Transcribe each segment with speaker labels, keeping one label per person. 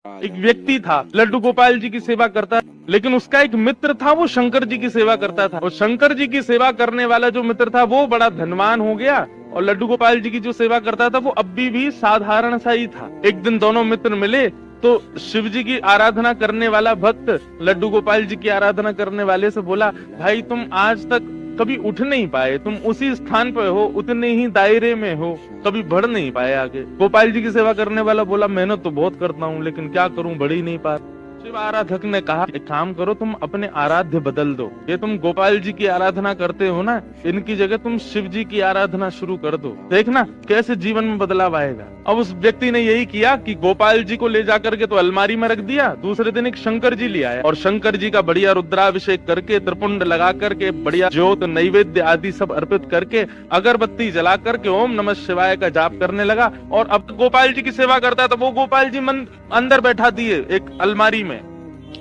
Speaker 1: एक व्यक्ति था, लड्डू गोपाल जी की सेवा करता, लेकिन उसका एक मित्र था, वो शंकर जी की सेवा करता था। और शंकर जी की सेवा करने वाला जो मित्र था वो बड़ा धनवान हो गया, और लड्डू गोपाल जी की जो सेवा करता था वो अभी भी साधारण सा ही था। एक दिन दोनों मित्र मिले तो शिव जी की आराधना करने वाला भक्त लड्डू गोपाल जी की आराधना करने वाले से बोला, भाई तुम आज तक कभी उठ नहीं पाए, तुम उसी स्थान पे हो, उतने ही दायरे में हो, कभी बढ़ नहीं पाए आगे। गोपाल जी की सेवा करने वाला बोला, मेहनत तो बहुत करता हूँ लेकिन क्या करूँ, बढ़ ही नहीं पा। शिव आराधक ने कहा, एक काम करो, तुम अपने आराध्य बदल दो। ये तुम गोपाल जी की आराधना करते हो ना, इनकी जगह तुम शिव जी की आराधना शुरू कर दो, देखना कैसे जीवन में बदलाव आएगा। अब उस व्यक्ति ने यही किया कि गोपाल जी को ले जाकर के तो अलमारी में रख दिया, दूसरे दिन एक शंकर जी ले आया और शंकर जी का बढ़िया रुद्राभिषेक करके, त्रिपुंड लगा करके, बढ़िया ज्योत नैवेद्य आदि सब अर्पित करके, अगरबत्ती जला करके ओम नमः शिवाय का जाप करने लगा। और अब गोपाल जी की सेवा करता था, वो गोपाल जी मन अंदर बैठा दिए एक अलमारी में,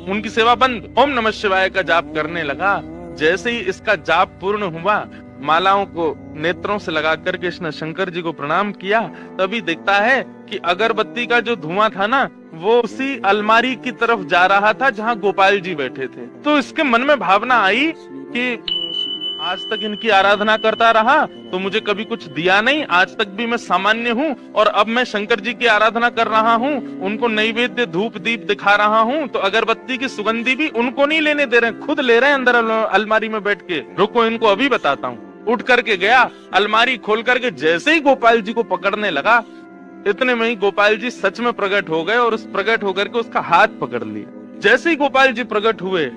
Speaker 1: उनकी सेवा बंद, ओम नमः शिवाय का जाप करने लगा। जैसे ही इसका जाप पूर्ण हुआ, मालाओं को नेत्रों से लगा करके इसने शंकर जी को प्रणाम किया, तभी दिखता है कि अगरबत्ती का जो धुआं था ना, वो उसी अलमारी की तरफ जा रहा था जहां गोपाल जी बैठे थे। तो इसके मन में भावना आई कि आज तक इनकी आराधना करता रहा तो मुझे कभी कुछ दिया नहीं, आज तक भी मैं सामान्य हूँ, और अब मैं शंकर जी की आराधना कर रहा हूँ, उनको नैवेद्य धूप दीप दिखा रहा हूँ, तो अगरबत्ती की सुगंधी भी उनको नहीं लेने दे रहे, खुद ले रहे हैं अंदर अलमारी में बैठ के। रुको इनको अभी बताता हूँ। उठ करके गया, अलमारी खोल करके जैसे ही गोपाल जी को पकड़ने लगा, इतने में ही गोपाल जी सच में प्रकट हो गए और उस प्रकट होकर के उसका हाथ पकड़ लिया। जैसे ही गोपाल जी प्रकट हुए,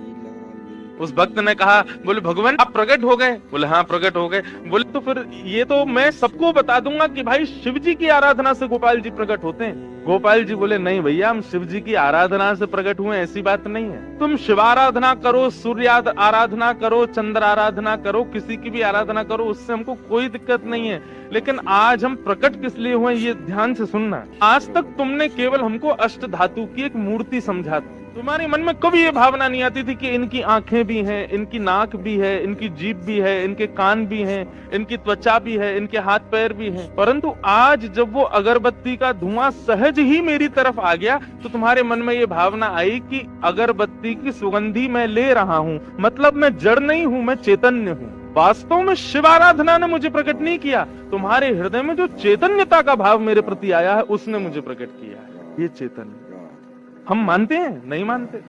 Speaker 1: उस भक्त ने कहा, बोले भगवान आप प्रकट हो गए? बोले हाँ प्रकट हो गए। बोले तो फिर ये तो मैं सबको बता दूंगा कि भाई शिव जी की आराधना से गोपाल जी प्रकट होते हैं। गोपाल जी बोले, नहीं भैया, हम शिव जी की आराधना से प्रकट हुए, ऐसी बात नहीं है। तुम शिव आराधना करो, सूर्य आराधना करो, चंद्र आराधना करो, किसी की भी आराधना करो, उससे हमको कोई दिक्कत नहीं है, लेकिन आज हम प्रकट किस लिए हुए ये ध्यान से सुनना। आज तक तुमने केवल हमको अष्ट धातु की एक मूर्ति समझा, तुम्हारे मन में कभी ये भावना नहीं आती थी कि इनकी आंखें भी हैं, इनकी नाक भी है, इनकी जीभ भी है, इनके कान भी हैं, इनकी त्वचा भी है, इनके हाथ पैर भी हैं। परंतु आज जब वो अगरबत्ती का धुआं सहज ही मेरी तरफ आ गया, तो तुम्हारे मन में ये भावना आई कि अगरबत्ती की सुगंधी मैं ले रहा हूँ, मतलब मैं जड़ नहीं हूँ, मैं चैतन्य हूँ। वास्तव में शिव आराधना ने मुझे प्रकट नहीं किया, तुम्हारे हृदय में जो चैतन्यता का भाव मेरे प्रति आया है उसने मुझे प्रकट किया है। ये चैतन्य हम मानते हैं, नहीं मानते?